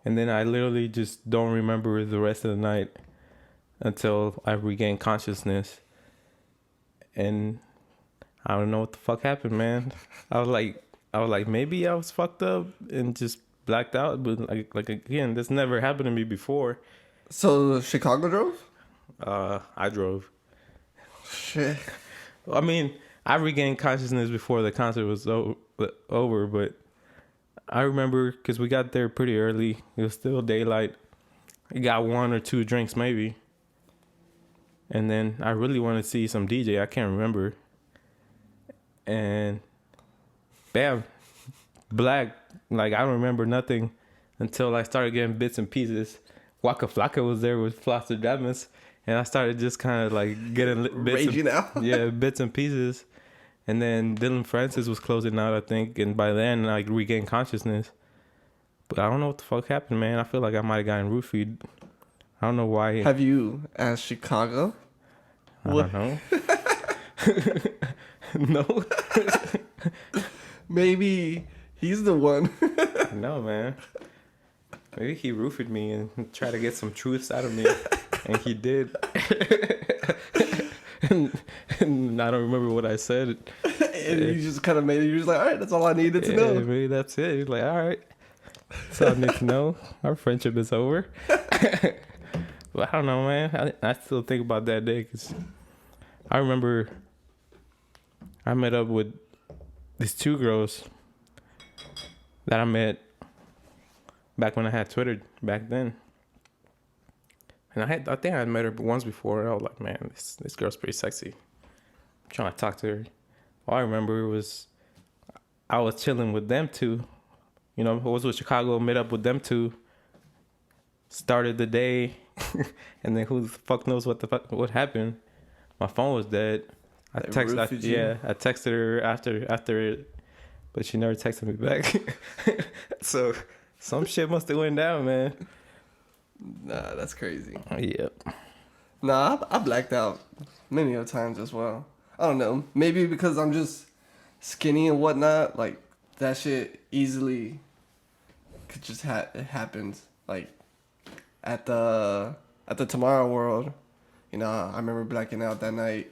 And then I literally just don't remember the rest of the night until I regained consciousness. And I don't know what the fuck happened, man. I was like, maybe I was fucked up and just blacked out. But like again, this never happened to me before. So Chicago drove? I drove. Shit. I mean, I regained consciousness before the concert was over, but I remember because we got there pretty early. It was still daylight. I got 1 or 2 drinks maybe. And then I really wanted to see some DJ. I can't remember. And bam, black. Like I don't remember nothing until I started getting bits and pieces. Waka Flocka was there with Floster Damas. And I started just kind of like getting Raging out. Yeah, bits and pieces. And then Dylan Francis was closing out, I think, and by then I regained consciousness. But I don't know what the fuck happened, man. I feel like I might have gotten roofied. I don't know why. Have you asked Chicago? I don't know. No. Maybe he's the one. No, man. Maybe he roofied me and tried to get some truths out of me. And he did. and I don't remember what I said. And you just kind of made it. You're just like, all right, that's all I needed to know. Maybe that's it. He's like, all right. That's all I need to know. Our friendship is over. But I don't know, man. I still think about that day because I remember I met up with these two girls that I met back when I had Twitter back then. And I think I had met her once before. And I was like, man, this girl's pretty sexy. I'm trying to talk to her. All I remember was I was chilling with them two. You know, I was with Chicago, met up with them two. Started the day. And then who the fuck knows what happened. My phone was dead. I texted her after it, but she never texted me back. So some shit must have went down, man. Nah, that's crazy. Yep. Nah, I blacked out many of times as well. I don't know. Maybe because I'm just skinny and whatnot. Like, that shit easily could just it happens. Like, at the Tomorrow World, you know, I remember blacking out that night.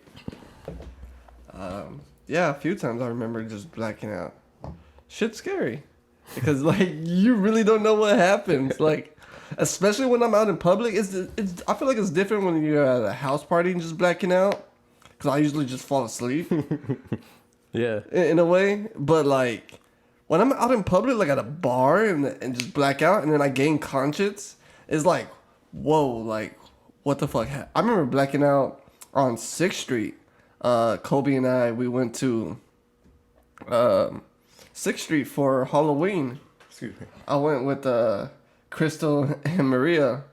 Yeah, a few times I remember just blacking out. Shit's scary. Because, like, you really don't know what happens. Like, especially when I'm out in public. I feel like it's different when you're at a house party and just blacking out. Because I usually just fall asleep. Yeah. In a way. But, like, when I'm out in public, like at a bar and just black out and then I gain conscience, it's like, whoa, like, what the fuck? I remember blacking out on 6th Street. Kobe and I, we went to 6th Street for Halloween. Excuse me. I went with Crystal and Maria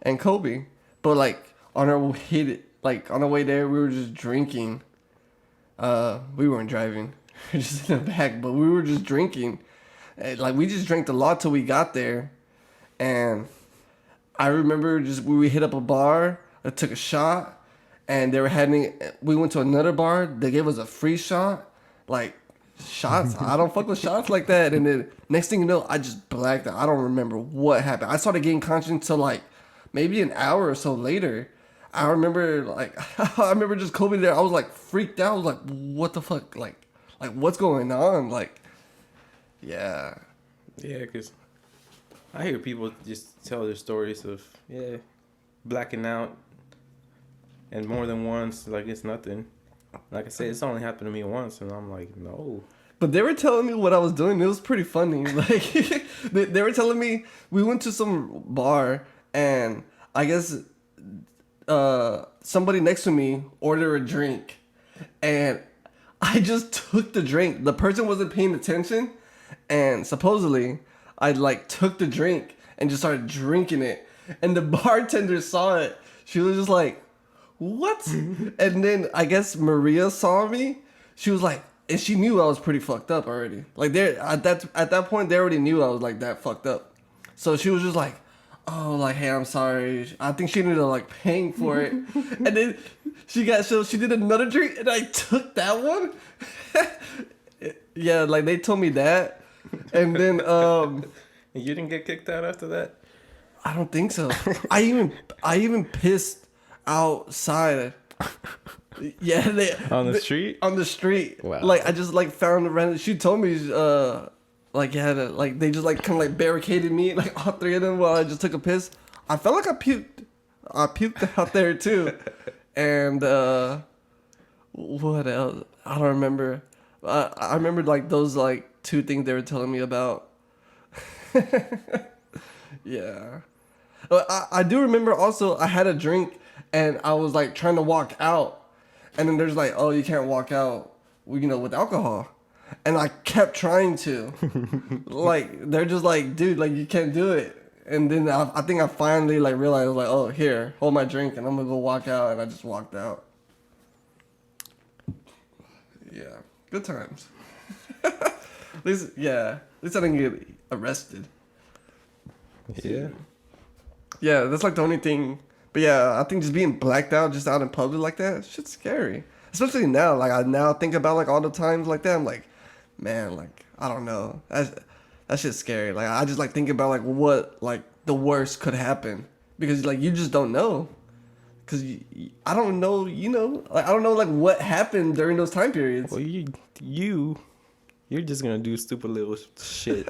and Kobe. But like on our way there, we were just drinking. We weren't driving. We were just in the back, but we were just drinking. And, like, we just drank a lot till we got there. And I remember we hit up a bar, I took a shot, and we went to another bar, they gave us a free shot. Like, shots, I don't fuck with shots like that. And then next thing you know, I just blacked out. I don't remember what happened. I started getting conscious till like maybe an hour or so later. I remember just Kobe there. I was like freaked out. I was like, what the fuck? Like what's going on? Like, yeah. Yeah, because I hear people just tell their stories of, blacking out and more than once, like it's nothing. Like I said, it's only happened to me once, and I'm like, no. But they were telling me what I was doing. It was pretty funny. Like, they were telling me we went to some bar, and I guess somebody next to me ordered a drink, and I just took the drink. The person wasn't paying attention, and supposedly I like took the drink and just started drinking it. And the bartender saw it. She was just like, what? And then I guess Maria saw me. She was like, and she knew I was pretty fucked up already. Like, at that point, they already knew I was like that fucked up. So she was just like, oh, like, hey, I'm sorry. I think she ended up like paying for it. And then she did another drink, and I took that one. Yeah, like they told me that. And then You didn't get kicked out after that? I don't think so. I even pissed outside. Yeah, on the street. On the street. Wow. Like I just like found a random. She told me like they just like kind of like barricaded me, like all three of them, while I just took a piss. I felt like I puked. I puked out there too. And what else? I don't remember. I remember like those like two things they were telling me about. Yeah. I do remember also I had a drink and I was like trying to walk out, and then there's like, oh, you can't walk out, with alcohol, and I kept trying to. Like they're just like, dude, like you can't do it. And then I think I finally like realized, like, oh, here, hold my drink, and I'm gonna go walk out, and I just walked out. Yeah, good times. At least, yeah. At least I didn't get arrested. Yeah. Yeah, that's like the only thing. But yeah, I think just being blacked out just out in public like that, shit's scary. Especially now, like I now think about like all the times like that. I'm like, man, like I don't know. That shit's scary. Like I just like think about like what like the worst could happen because like you just don't know. Cause I don't know, like I don't know like what happened during those time periods. Well, you're just gonna do stupid little shit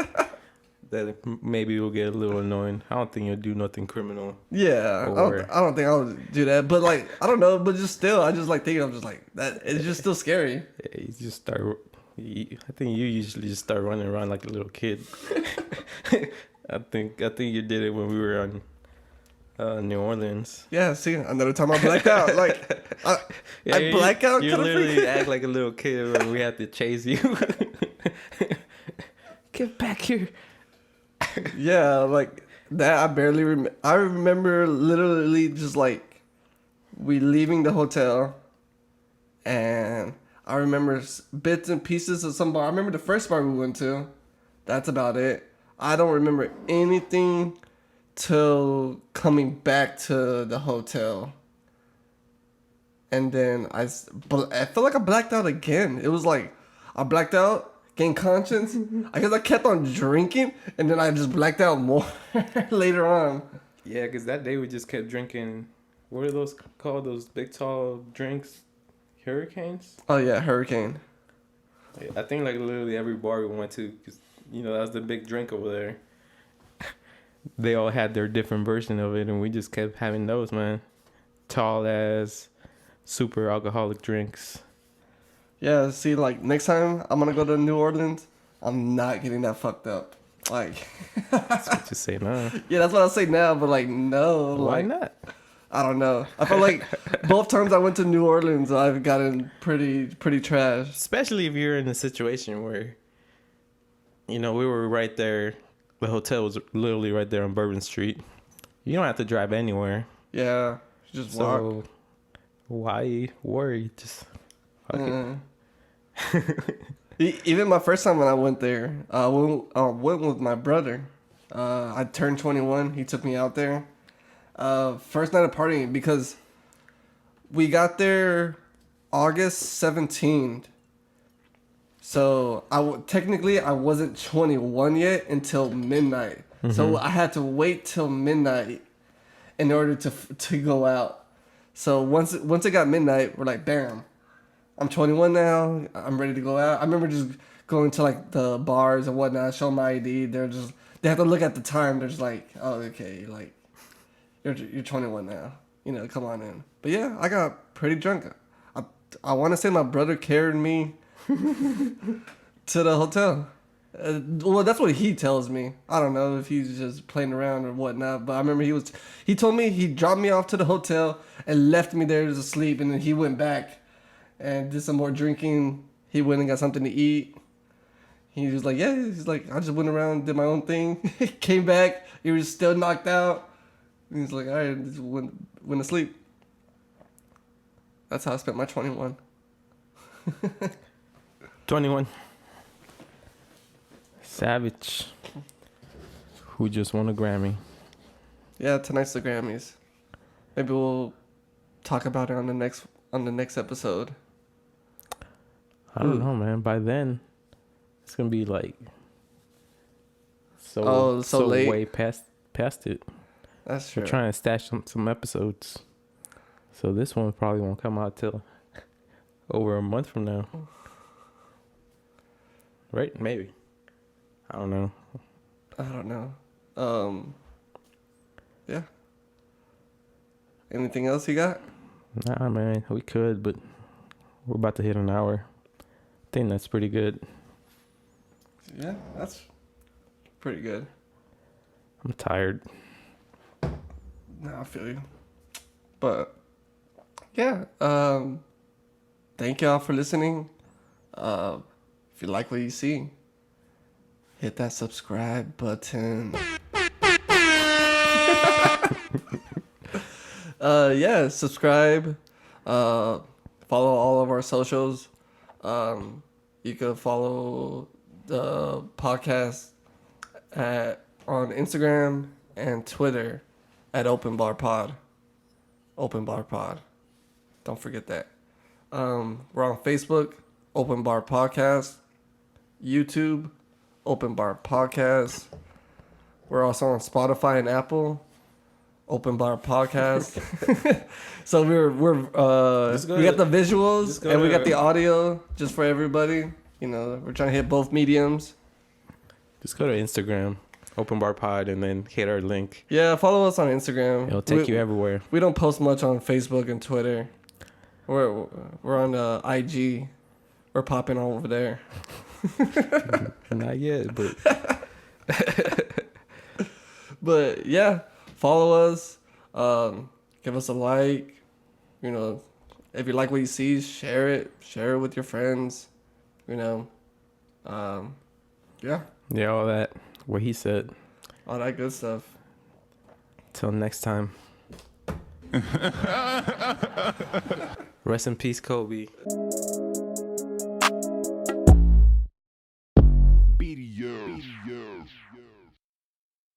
that maybe will get a little annoying. I don't think you'll do nothing criminal. Yeah, Or- I don't think I would do that. But like I don't know, but just still, I just like thinking, I'm just like that. It's just still scary. Yeah, you just start. I think you usually just start running around like a little kid. I think you did it when we were on New Orleans. Yeah, see, another time I blacked out. Like I black out. You kinda literally freak- act like a little kid when we had to chase you. Get back here. Yeah, like that. I barely I remember literally just like we leaving the hotel, and I remember bits and pieces of some bar. I remember the first bar we went to. That's about it. I don't remember anything till coming back to the hotel. And then I felt like I blacked out again. It was like I blacked out, gained conscience. I guess I kept on drinking, and then I just blacked out more later on. Yeah, because that day we just kept drinking. What are those called? Those big tall drinks, hurricanes. Oh yeah, hurricane. I think like literally every bar we went to, cause that was the big drink over there. They all had their different version of it, and we just kept having those, man. Tall ass, super alcoholic drinks. Yeah, see, like next time I'm gonna go to New Orleans, I'm not getting that fucked up. Like, That's what you say now. yeah, that's what I say now. But like, no, Why like, not? I don't know. I feel like both times I went to New Orleans, I've gotten pretty trash. Especially if you're in a situation where, we were right there. The hotel was literally right there on Bourbon Street. You don't have to drive anywhere. Yeah, just walk. So why worry? Just fuck it. Even my first time when I went there, I went with my brother. I turned 21. He took me out there. First night of partying because we got there August 17th. So technically I wasn't 21 yet until midnight. Mm-hmm. So I had to wait till midnight in order to go out. So once it got midnight, we're like, bam, I'm 21 now. I'm ready to go out. I remember just going to like the bars and whatnot, show my ID. They have to look at the time. They're just like, oh, okay, like you're 21 now. Come on in. But yeah, I got pretty drunk. I want to say my brother carried me to the hotel. Well, that's what he tells me. I don't know if he's just playing around or whatnot, but I remember he told me he dropped me off to the hotel and left me there to sleep, and then he went back and did some more drinking. He went and got something to eat. He was like, yeah, he's like, I just went around, did my own thing, came back, he was still knocked out. And he's like, all right, just went to sleep. That's how I spent my 21. 21. Savage. Who just won a Grammy. Yeah, tonight's the Grammys. Maybe we'll talk about it on the next episode. I don't know, man. By then, it's gonna be like so late. Way past it. That's true. We're trying to stash some episodes, so this one probably won't come out till over a month from now. Right? Maybe. I don't know. Yeah. Anything else you got? Nah, man. We could, but we're about to hit an hour. I think that's pretty good. Yeah, that's pretty good. I'm tired. No, I feel you. But yeah, thank y'all for listening. If you like what you see, hit that subscribe button. Yeah, subscribe. Follow all of our socials. You could follow the podcast on Instagram and Twitter at Open Bar Pod. Open Bar Pod. Don't forget that. We're on Facebook, Open Bar Podcast. YouTube, Open Bar Podcast. We're also on Spotify and Apple, Open Bar Podcast. So we got the visuals and we got the audio just for everybody. You know, we're trying to hit both mediums. Just go to Instagram, Open Bar Pod, and then hit our link. Yeah, follow us on Instagram. It'll take you everywhere. We don't post much on Facebook and Twitter. We're on IG. We're popping all over there. Not yet, but but yeah, follow us. Give us a like. You know, if you like what you see, share it. Share it with your friends. You know, yeah, all that. What he said. all that good stuff. Till next time. Rest in peace, Kobe.